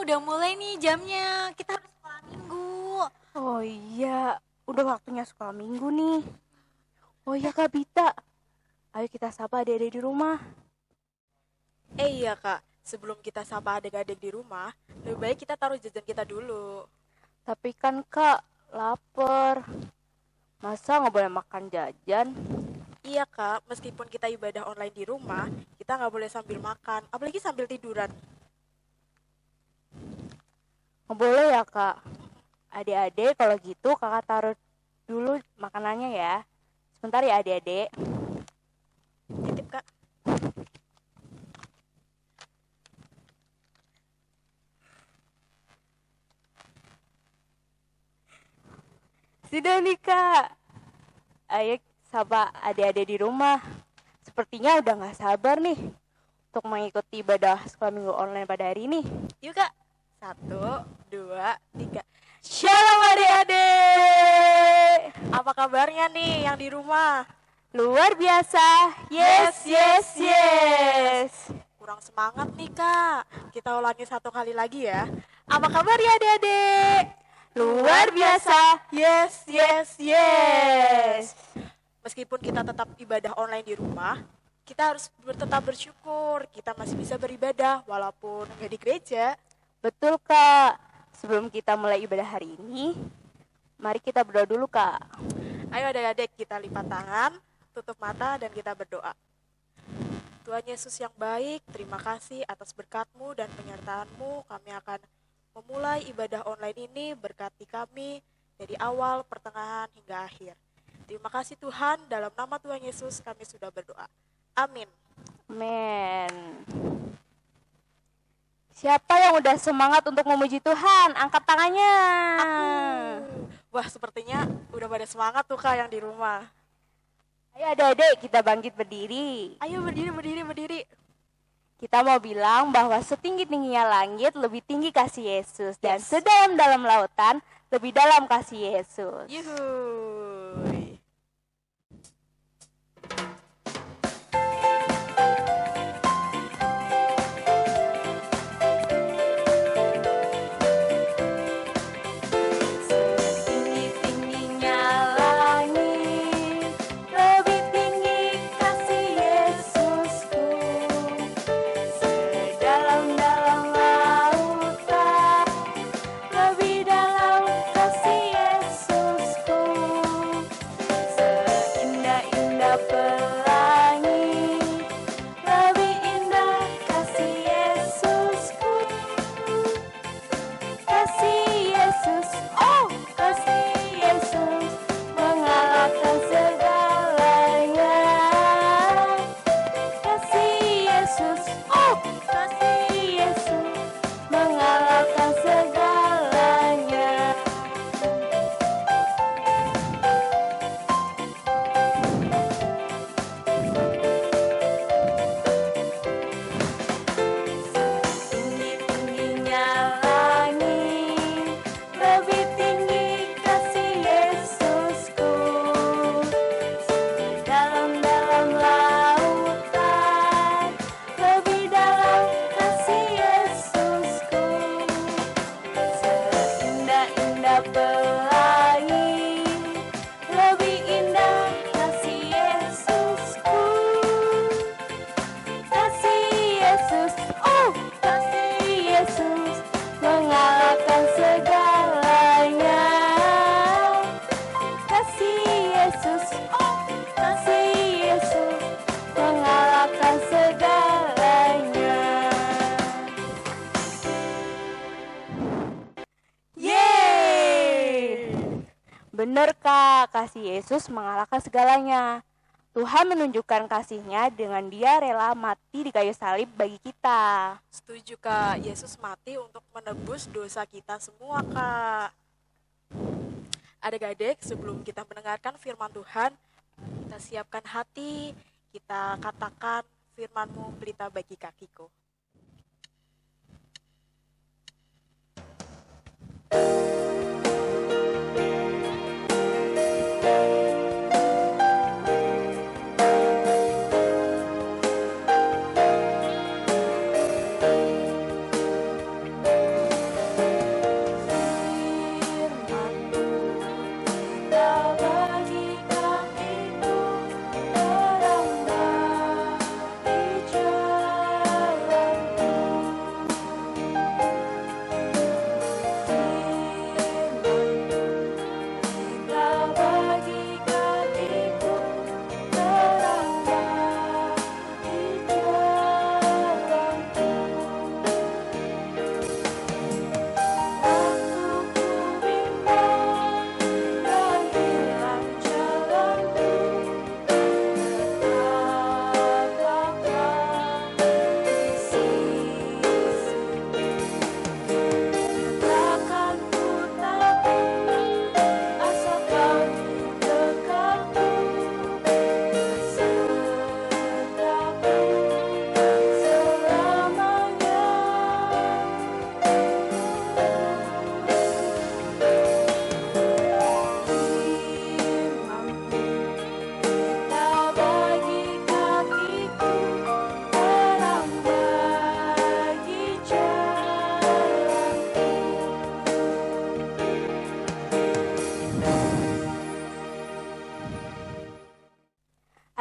udah mulai nih jamnya. Kita harus sekolah minggu. Oh iya, udah waktunya sekolah minggu nih. Oh iya Kak Bita, ayo kita sapa adik-adik di rumah. Iya kak, sebelum kita sapa adik-adik di rumah, lebih baik kita taruh jajan kita dulu. Tapi kan Kak, lapar. Masa nggak boleh makan jajan? Iya kak, meskipun kita ibadah online di rumah, kita nggak boleh sambil makan, apalagi sambil tiduran. Nggak boleh ya Kak? Adik-adik kalau gitu kakak taruh dulu makanannya ya. Sebentar ya adik-adik. Titip kak. Sudah nih Kak. Ayo sapa adik-adik di rumah. Sepertinya udah gak sabar nih untuk mengikuti ibadah sekolah minggu online pada hari ini. Yuk kak, 1, 2, 3. Shalom adik-adik. Apa kabarnya nih yang di rumah? Luar biasa. Yes. Kurang semangat nih kak. Kita ulangi 1 kali lagi ya. Apa kabar ya adik-adik? Luar biasa. Yes. Meskipun kita tetap ibadah online di rumah, kita harus tetap bersyukur. Kita masih bisa beribadah walaupun nggak di gereja. Betul Kak. Sebelum kita mulai ibadah hari ini, mari kita berdoa dulu Kak. Ayo adik-adik, kita lipat tangan, tutup mata, dan kita berdoa. Tuhan Yesus yang baik, terima kasih atas berkat-Mu dan penyertaan-Mu. Kami akan memulai ibadah online ini, berkati kami dari awal, pertengahan, hingga akhir. Terima kasih Tuhan, dalam nama Tuhan Yesus kami sudah berdoa. Amin. Amin. Siapa yang udah semangat untuk memuji Tuhan? Angkat tangannya. Wah, sepertinya udah pada semangat tuh Kak yang di rumah. Ayo adik-adik, kita bangkit berdiri. Ayo berdiri. Kita mau bilang bahwa setinggi-tingginya langit lebih tinggi kasih Yesus. Dan Yes. sedalam-dalam lautan lebih dalam kasih Yesus. Yuhuy. Setinggi-tingginya langit, lebih tinggi kasih Yesusku. Sedalam-dalam lautan, lebih dalam kasih Yesusku. Seindah-indah pelangi, lebih indah kasih Yesusku. Kasih Yesus, oh kasih Yesus, mengalahkan segalanya. Kasih Yesus, oh kasih Yesus, mengalahkan segalanya. Tinggi-tingginya langit, lebih tinggi kasih Yesusku. Dalam-dalam lautan, lebih dalam kasih Yesusku. Seindah-indah pelangi, lebih indah kasih Yesusku. Kasih Yesus, oh kasih Yesus, mengalahkan segalanya. Kasih Yesus, oh kasih Yesus, mengalahkan segalanya. Yeay! Bener Kak, kasih Yesus mengalahkan segalanya. Tuhan menunjukkan kasih-Nya dengan Dia rela mati di kayu salib bagi kita. Setuju Kak, Yesus mati untuk menebus dosa kita semua Kak. Adik-adik, sebelum kita mendengarkan firman Tuhan, kita siapkan hati, kita katakan firman-Mu pelita bagi kakiku.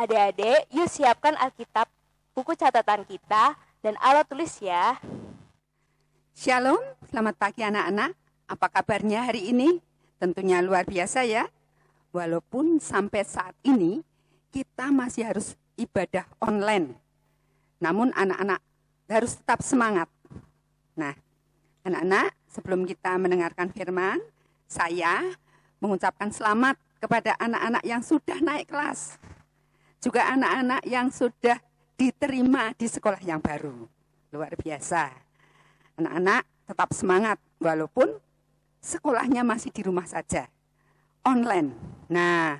Adik-adik, yuk siapkan Alkitab, buku catatan kita, dan alat tulis ya. Shalom, selamat pagi anak-anak. Apa kabarnya hari ini? Tentunya luar biasa ya. Walaupun sampai saat ini kita masih harus ibadah online. Namun anak-anak harus tetap semangat. Nah, anak-anak, sebelum kita mendengarkan firman, saya mengucapkan selamat kepada anak-anak yang sudah naik kelas. Juga anak-anak yang sudah diterima di sekolah yang baru. Luar biasa. Anak-anak tetap semangat walaupun sekolahnya masih di rumah saja. Online. Nah,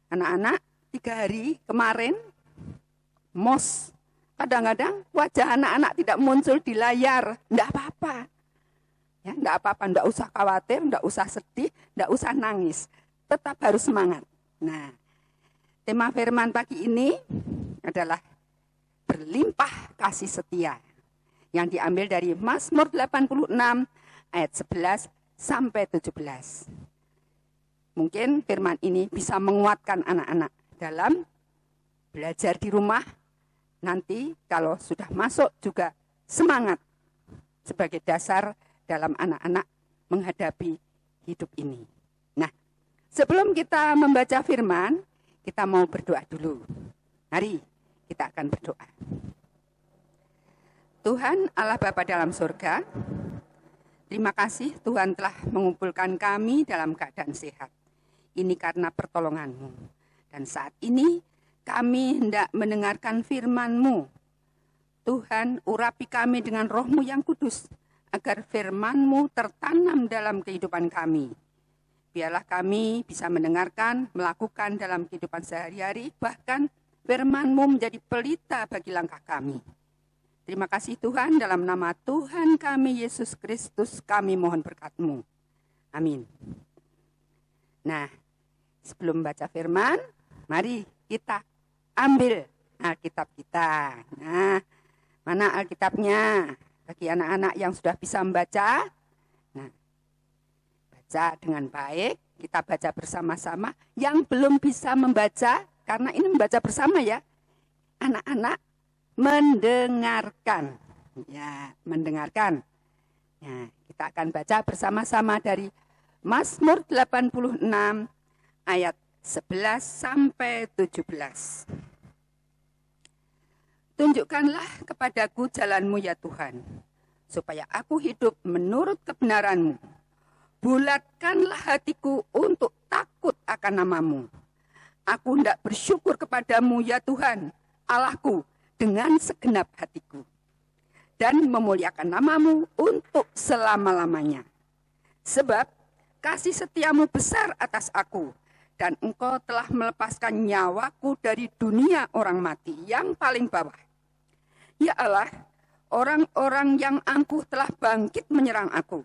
anak-anak 3 hari kemarin MOS. Kadang-kadang wajah anak-anak tidak muncul di layar. Enggak apa-apa. Ya, enggak apa-apa, enggak usah khawatir, enggak usah sedih, enggak usah nangis. Tetap harus semangat. Nah, tema firman pagi ini adalah berlimpah kasih setia yang diambil dari Mazmur 86 ayat 11 sampai 17. Mungkin firman ini bisa menguatkan anak-anak dalam belajar di rumah. Nanti kalau sudah masuk juga semangat sebagai dasar dalam anak-anak menghadapi hidup ini. Nah, sebelum kita membaca firman, kita mau berdoa dulu. Mari kita akan berdoa. Tuhan Allah Bapa dalam surga, terima kasih Tuhan telah mengumpulkan kami dalam keadaan sehat. Ini karena pertolongan-Mu. Dan saat ini kami hendak mendengarkan firman-Mu. Tuhan, urapi kami dengan Roh-Mu yang kudus, agar firman-Mu tertanam dalam kehidupan kami. Biarlah kami bisa mendengarkan, melakukan dalam kehidupan sehari-hari, bahkan firman-Mu menjadi pelita bagi langkah kami. Terima kasih Tuhan, dalam nama Tuhan kami Yesus Kristus kami mohon berkat-Mu. Amin. Nah, sebelum baca firman, mari kita ambil Alkitab kita. Nah, mana Alkitabnya? Bagi anak-anak yang sudah bisa membaca, nah, baca dengan baik, kita baca bersama-sama. Yang belum bisa membaca, karena ini membaca bersama ya, anak-anak mendengarkan. Ya, mendengarkan. Nah, kita akan baca bersama-sama dari Mazmur 86 ayat 11 sampai 17. Tunjukkanlah kepadaku jalan-Mu ya Tuhan, supaya aku hidup menurut kebenaran-Mu. Bulatkanlah hatiku untuk takut akan nama-Mu. Aku hendak bersyukur kepadamu ya Tuhan, Allahku, dengan segenap hatiku. Dan memuliakan nama-Mu untuk selama-lamanya. Sebab kasih setiamu besar atas aku, dan Engkau telah melepaskan nyawaku dari dunia orang mati yang paling bawah. Ya Allah, orang-orang yang angkuh telah bangkit menyerang aku.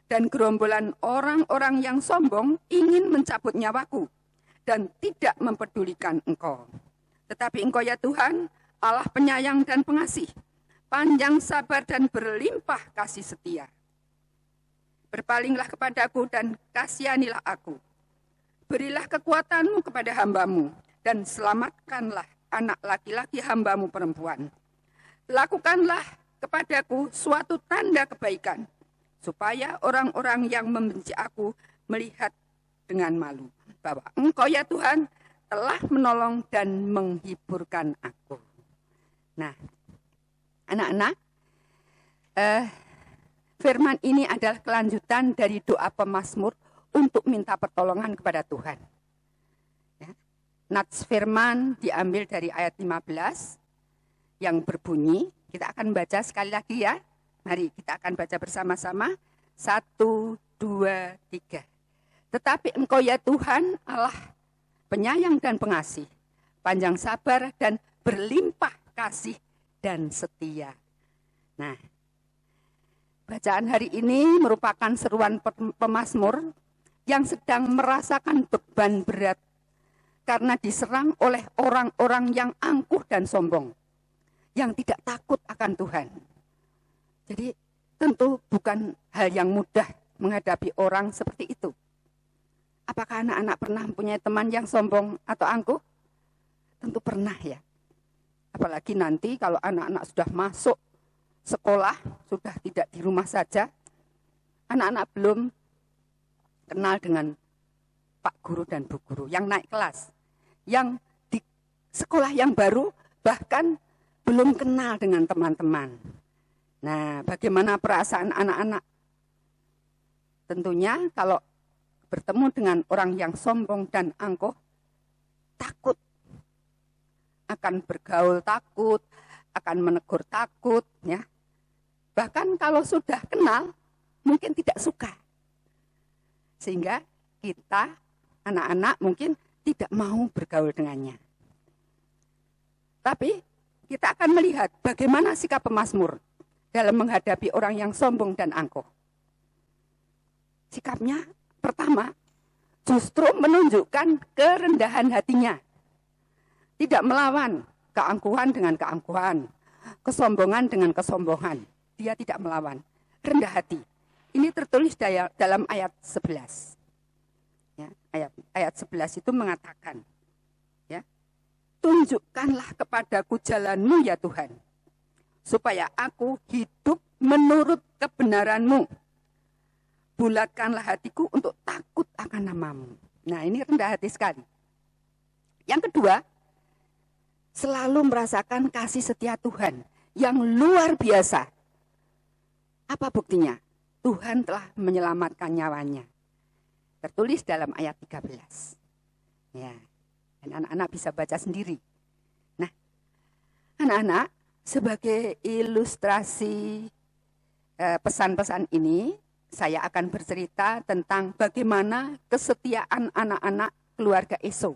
Dan gerombolan orang-orang yang sombong ingin mencabut nyawaku dan tidak mempedulikan Engkau. Tetapi Engkau ya Tuhan, Allah penyayang dan pengasih, panjang sabar dan berlimpah kasih setia. Berpalinglah kepadaku dan kasihanilah aku. Berilah kekuatan-Mu kepada hamba-Mu dan selamatkanlah anak laki-laki hamba-Mu perempuan. Lakukanlah kepadaku suatu tanda kebaikan, supaya orang-orang yang membenci aku melihat dengan malu bahwa Engkau ya Tuhan telah menolong dan menghiburkan aku. Nah, anak-anak, firman ini adalah kelanjutan dari doa pemazmur untuk minta pertolongan kepada Tuhan. Ya. Nats firman diambil dari ayat 15 yang berbunyi, kita akan baca sekali lagi ya. Mari kita akan baca bersama-sama. 1, 2, 3. Tetapi Engkau ya Tuhan Allah penyayang dan pengasih, panjang sabar dan berlimpah kasih dan setia. Nah, bacaan hari ini merupakan seruan pemazmur yang sedang merasakan beban berat karena diserang oleh orang-orang yang angkuh dan sombong, yang tidak takut akan Tuhan. Jadi tentu bukan hal yang mudah menghadapi orang seperti itu. Apakah anak-anak pernah mempunyai teman yang sombong atau angkuh? Tentu pernah ya. Apalagi nanti kalau anak-anak sudah masuk sekolah, sudah tidak di rumah saja, anak-anak belum kenal dengan Pak Guru dan Bu Guru yang naik kelas, yang di sekolah yang baru bahkan belum kenal dengan teman-teman. Nah, bagaimana perasaan anak-anak? Tentunya kalau bertemu dengan orang yang sombong dan angkuh, takut. Akan bergaul takut, akan menegur takut, ya. Bahkan kalau sudah kenal, mungkin tidak suka. Sehingga kita, anak-anak mungkin tidak mau bergaul dengannya. Tapi kita akan melihat bagaimana sikap pemazmur dalam menghadapi orang yang sombong dan angkuh. Sikapnya pertama, justru menunjukkan kerendahan hatinya. Tidak melawan keangkuhan dengan keangkuhan, kesombongan dengan kesombongan. Dia tidak melawan, rendah hati. Ini tertulis dalam ayat 11. Ya, ayat 11 itu mengatakan, ya, tunjukkanlah kepadaku jalanmu ya Tuhan, supaya aku hidup menurut kebenaranmu. Bulatkanlah hatiku untuk takut akan namamu. Nah, ini rendah hati sekali. Yang kedua, selalu merasakan kasih setia Tuhan yang luar biasa. Apa buktinya? Tuhan telah menyelamatkan nyawanya. Tertulis dalam ayat 13. Ya, dan anak-anak bisa baca sendiri. Nah, anak-anak, sebagai ilustrasi pesan-pesan ini, saya akan bercerita tentang bagaimana kesetiaan anak-anak keluarga Esau.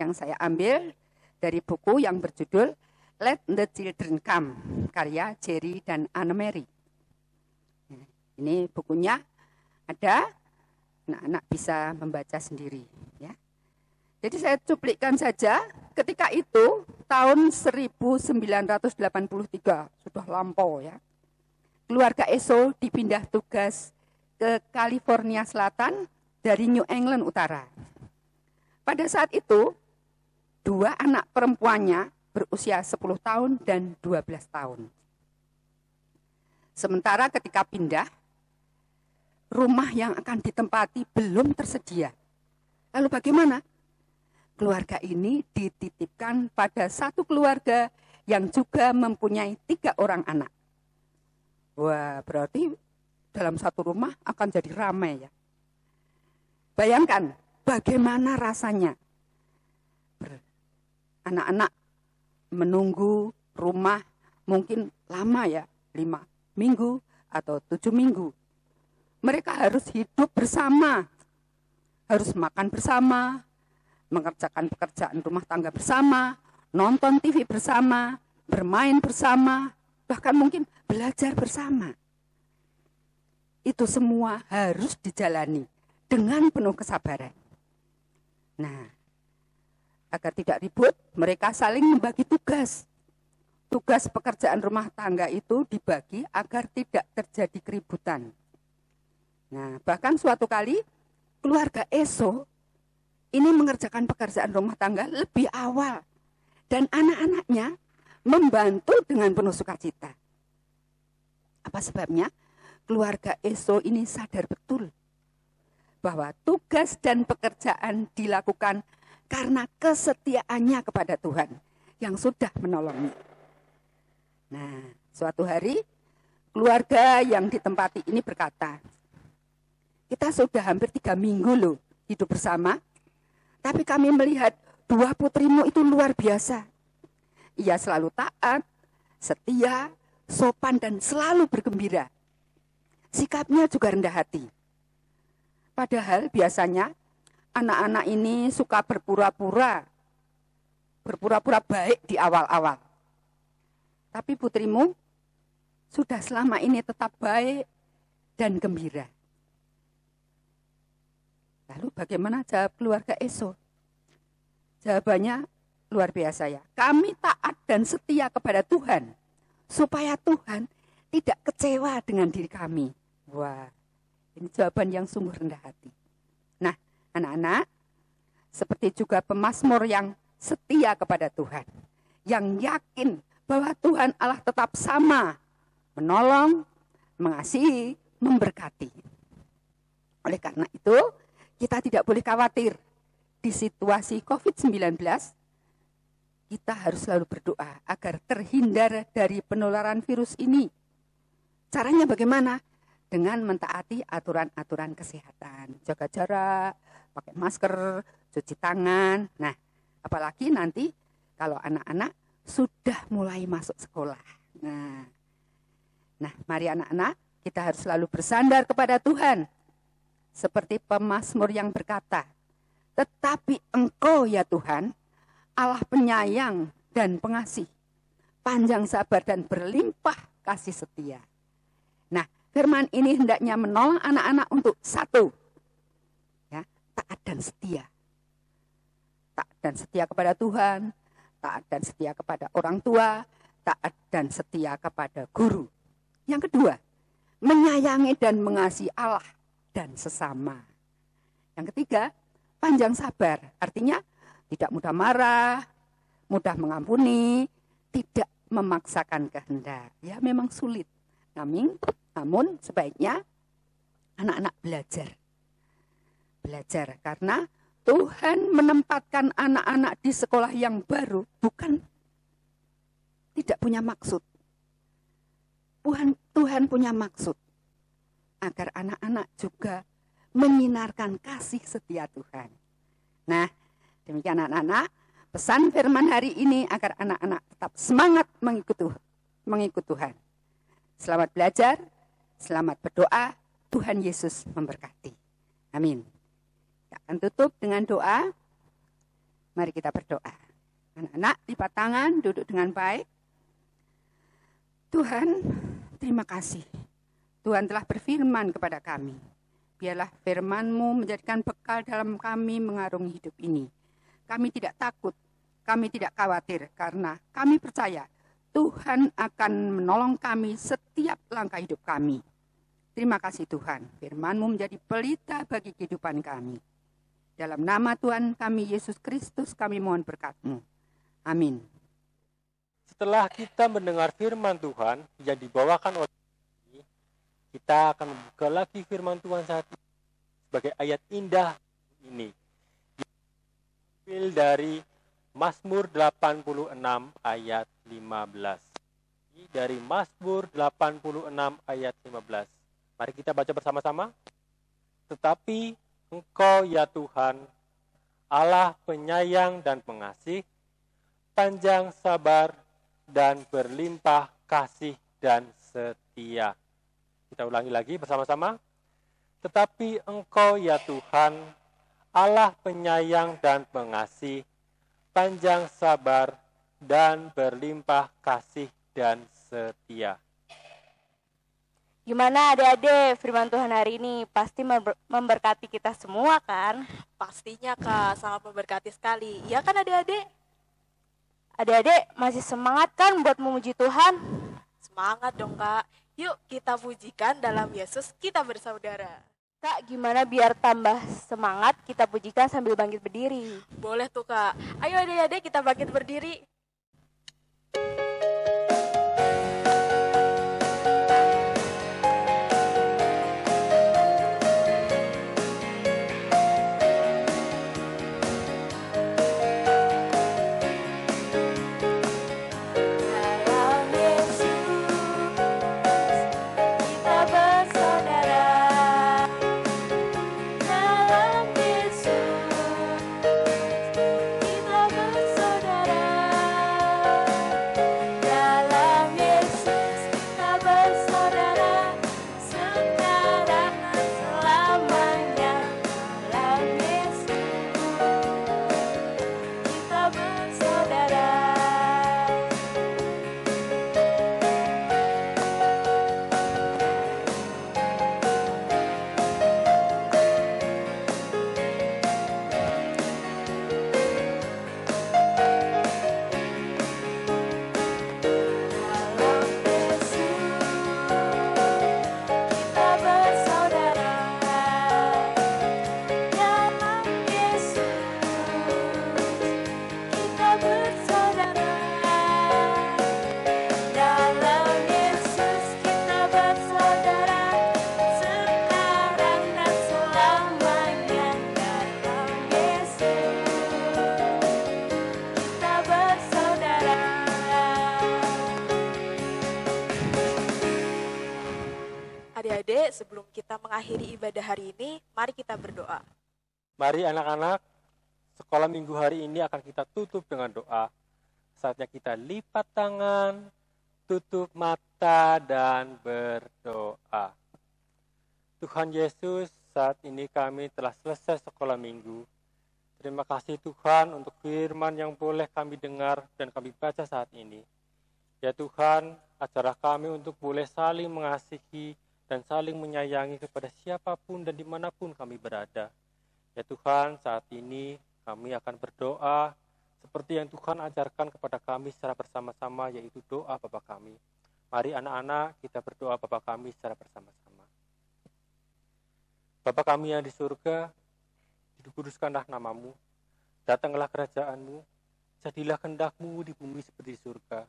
Yang saya ambil dari buku yang berjudul Let the Children Come, karya Jerry dan Anne Mary. Ini bukunya ada, anak-anak bisa membaca sendiri. Ya. Jadi saya cuplikkan saja, ketika itu tahun 1983, sudah lampau ya. Keluarga Esau dipindah tugas ke California Selatan dari New England Utara. Pada saat itu, 2 anak perempuannya berusia 10 tahun dan 12 tahun. Sementara ketika pindah, rumah yang akan ditempati belum tersedia. Lalu bagaimana? Keluarga ini dititipkan pada satu keluarga yang juga mempunyai 3 orang anak. Wah, berarti dalam satu rumah akan jadi ramai ya. Bayangkan bagaimana rasanya anak-anak menunggu rumah mungkin lama ya, 5 minggu atau 7 minggu. Mereka harus hidup bersama, harus makan bersama, mengerjakan pekerjaan rumah tangga bersama, nonton TV bersama, bermain bersama, bahkan mungkin belajar bersama. Itu semua harus dijalani dengan penuh kesabaran. Nah, agar tidak ribut, mereka saling membagi tugas. Tugas pekerjaan rumah tangga itu dibagi agar tidak terjadi keributan. Nah, bahkan suatu kali keluarga Esau ini mengerjakan pekerjaan rumah tangga lebih awal. Dan anak-anaknya membantu dengan penuh sukacita. Apa sebabnya? Keluarga Esau ini sadar betul bahwa tugas dan pekerjaan dilakukan karena kesetiaannya kepada Tuhan yang sudah menolongnya. Nah, suatu hari keluarga yang ditempati ini berkata, kita sudah hampir 3 minggu loh hidup bersama, tapi kami melihat 2 putrimu itu luar biasa. Ia selalu taat, setia, sopan dan selalu bergembira. Sikapnya juga rendah hati. Padahal biasanya anak-anak ini suka berpura-pura baik di awal-awal. Tapi putrimu sudah selama ini tetap baik dan gembira. Lalu bagaimana jawab keluarga Esau? Jawabannya luar biasa ya. Kami taat dan setia kepada Tuhan, supaya Tuhan tidak kecewa dengan diri kami. Wah, ini jawaban yang sungguh rendah hati. Nah, anak-anak, seperti juga pemazmur yang setia kepada Tuhan, yang yakin bahwa Tuhan Allah tetap sama, menolong, mengasihi, memberkati. Oleh karena itu, kita tidak boleh khawatir di situasi COVID-19. Kita harus selalu berdoa agar terhindar dari penularan virus ini. Caranya bagaimana? Dengan mentaati aturan-aturan kesehatan. Jaga jarak, pakai masker, cuci tangan. Nah, apalagi nanti kalau anak-anak sudah mulai masuk sekolah. Nah, mari anak-anak, kita harus selalu bersandar kepada Tuhan. Seperti pemazmur yang berkata, "Tetapi Engkau ya Tuhan, Allah penyayang dan pengasih, panjang sabar dan berlimpah kasih setia." Nah, firman ini hendaknya menolong anak-anak untuk satu, ya, taat dan setia. Taat dan setia kepada Tuhan, taat dan setia kepada orang tua, taat dan setia kepada guru. Yang kedua, menyayangi dan mengasihi Allah dan sesama. Yang ketiga, panjang sabar. Artinya tidak mudah marah, mudah mengampuni, tidak memaksakan kehendak. Ya memang sulit. Namun sebaiknya anak-anak belajar. Belajar karena Tuhan menempatkan anak-anak di sekolah yang baru bukan tidak punya maksud. Tuhan punya maksud agar anak-anak juga menyinarkan kasih setia Tuhan. Nah, demikian anak-anak, pesan firman hari ini agar anak-anak tetap semangat mengikut Tuhan. Selamat belajar, selamat berdoa, Tuhan Yesus memberkati. Amin. Kita akan tutup dengan doa. Mari kita berdoa. Anak-anak, lipat tangan, duduk dengan baik. Tuhan, terima kasih. Tuhan telah berfirman kepada kami. Biarlah firman-Mu menjadikan bekal dalam kami mengarungi hidup ini. Kami tidak takut, kami tidak khawatir, karena kami percaya Tuhan akan menolong kami setiap langkah hidup kami. Terima kasih Tuhan, firman-Mu menjadi pelita bagi kehidupan kami. Dalam nama Tuhan kami, Yesus Kristus, kami mohon berkat-Mu. Amin. Setelah kita mendengar firman Tuhan yang dibawakan oleh kita akan membuka lagi firman Tuhan saat ini sebagai ayat indah ini. Diambil dari Mazmur 86 ayat 15. Dari Mazmur 86 ayat 15. Mari kita baca bersama-sama. Tetapi Engkau ya Tuhan, Allah penyayang dan pengasih, panjang sabar dan berlimpah kasih dan setia. Kita ulangi lagi bersama-sama. Tetapi Engkau ya Tuhan, Allah penyayang dan pengasih, panjang sabar dan berlimpah kasih dan setia. Gimana adik-adik, firman Tuhan hari ini pasti memberkati kita semua kan? Pastinya Kak, sangat memberkati sekali. Iya kan adik-adik? Adik-adik masih semangat kan buat memuji Tuhan? Semangat dong Kak. Yuk kita pujikan dalam Yesus kita bersaudara. Kak, gimana biar tambah semangat kita pujikan sambil bangkit berdiri? Boleh tuh Kak. Ayo adik-adik kita bangkit berdiri. Dalam Yesus kita bersaudara. Adik-adik, sebelum kita mengakhiri ibadah hari ini, mari kita berdoa. Mari anak-anak, sekolah minggu hari ini akan kita tutup dengan doa. Saatnya kita lipat tangan, tutup mata, dan berdoa. Tuhan Yesus, saat ini kami telah selesai sekolah minggu. Terima kasih Tuhan untuk firman yang boleh kami dengar dan kami baca saat ini. Ya Tuhan, ajarlah kami untuk boleh saling mengasihi dan saling menyayangi kepada siapapun dan dimanapun kami berada. Ya Tuhan, saat ini kami akan berdoa seperti yang Tuhan ajarkan kepada kami secara bersama-sama, yaitu doa Bapa kami. Mari anak-anak kita berdoa Bapa kami secara bersama-sama. Bapa kami yang di surga, dikuduskanlah namamu, datanglah kerajaanmu, jadilah kehendak-mu di bumi seperti di surga.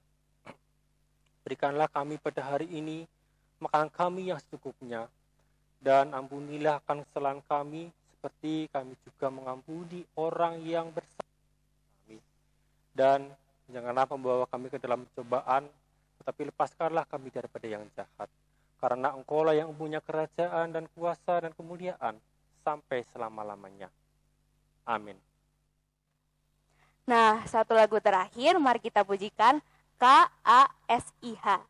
Berikanlah kami pada hari ini makan kami yang secukupnya, dan ampunilah akan kesalahan kami, seperti kami juga mengampuni orang yang bersalah kami. Dan janganlah membawa kami ke dalam cobaan, tetapi lepaskanlah kami daripada yang jahat. Karena Engkaulah yang punya kerajaan dan kuasa dan kemuliaan sampai selama-lamanya. Amin. Nah, satu lagu terakhir, mari kita pujikan KASIH.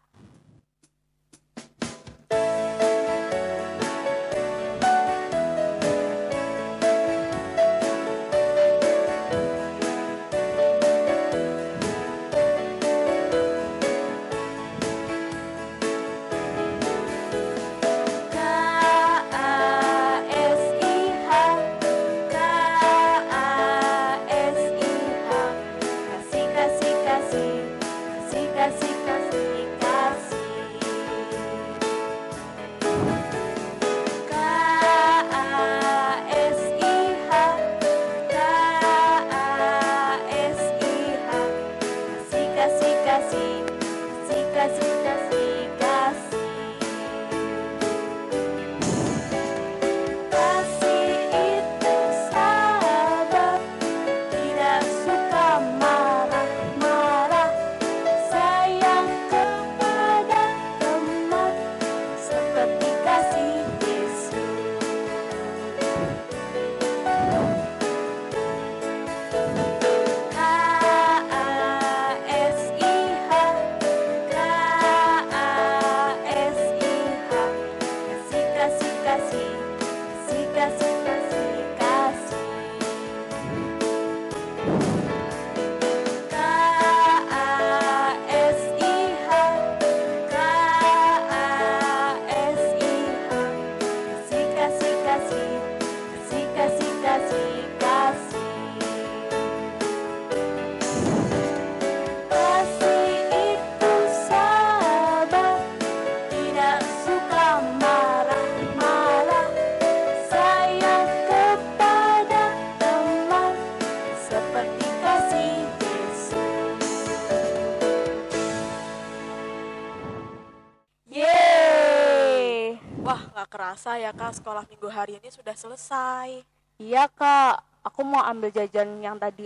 Kerasa ya Kak, sekolah minggu hari ini sudah selesai. Iya Kak, aku mau ambil jajan yang tadi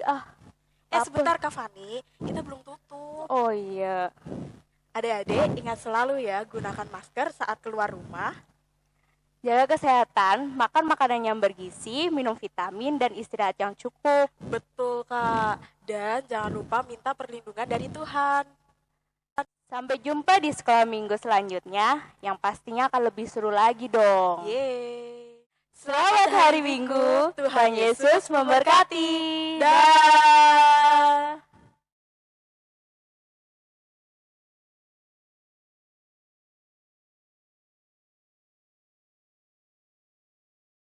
Sebentar Kak Fani, kita belum tutup. Oh iya. Adik-adik ingat selalu ya, gunakan masker saat keluar rumah. Jaga kesehatan, makan makanan yang bergizi, minum vitamin, dan istirahat yang cukup. Betul Kak, dan jangan lupa minta perlindungan dari Tuhan. Sampai jumpa di sekolah minggu selanjutnya, yang pastinya akan lebih seru lagi dong. Yeay. Selamat hari Minggu, Tuhan Yesus memberkati. Dah.